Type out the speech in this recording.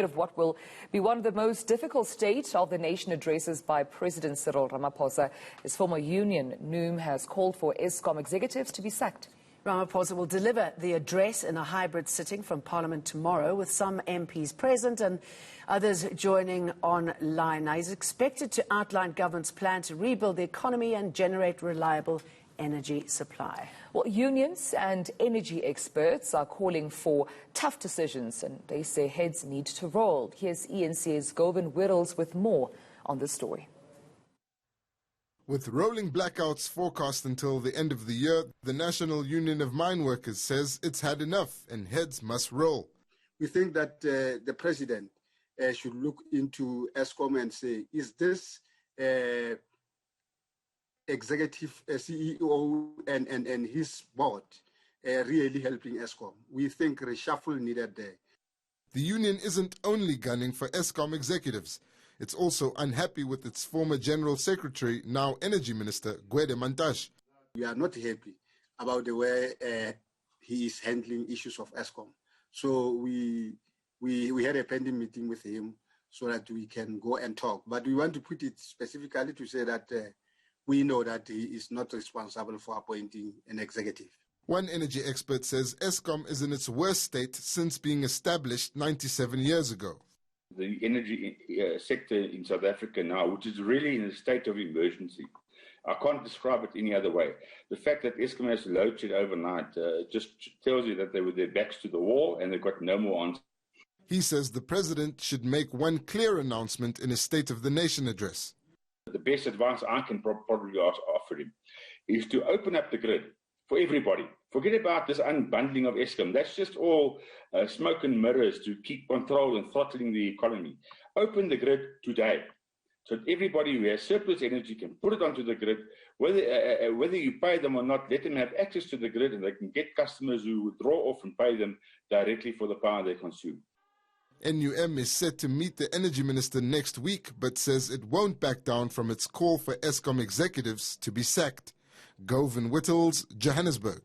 Of what will be one of the most difficult State of the Nation addresses by President Cyril Ramaphosa. His former union, NUM, has called for Eskom executives to be sacked. Ramaphosa will deliver the address in a hybrid sitting from Parliament tomorrow, with some MPs present and others joining online. Now, he's expected to outline government's plan to rebuild the economy and generate reliable energy supply. Well, unions and energy experts are calling for tough decisions, and they say heads need to roll. Here's eNCA's Govan Whittles with more on the story. With rolling blackouts forecast until the end of the year, the National Union of Mine Workers says it's had enough and heads must roll. We think that the president should look into Eskom and say, is this executive CEO and his board really helping Eskom? We think reshuffle needed there. The union isn't only gunning for Eskom executives. It's also unhappy with its former General Secretary, now Energy Minister, Govan Whittles. We are not happy about the way he is handling issues of Eskom. So we had a pending meeting with him so that we can go and talk. But we want to put it specifically to say that we know that he is not responsible for appointing an executive. One energy expert says Eskom is in its worst state since being established 97 years ago. The energy sector in South Africa now, which is really in a state of emergency. I can't describe it any other way. The fact that Eskom has load shed overnight just tells you that they were their backs to the wall and they've got no more answers. He says the president should make one clear announcement in his State of the Nation address. The best advice I can probably offer him is to open up the grid for everybody. Forget about this unbundling of Eskom. That's just all smoke and mirrors to keep control and throttling the economy. Open the grid today so that everybody who has surplus energy can put it onto the grid. Whether you pay them or not, let them have access to the grid and they can get customers who will draw off and pay them directly for the power they consume. NUM is set to meet the Energy Minister next week, but says it won't back down from its call for Eskom executives to be sacked. Govan Whittles, Johannesburg.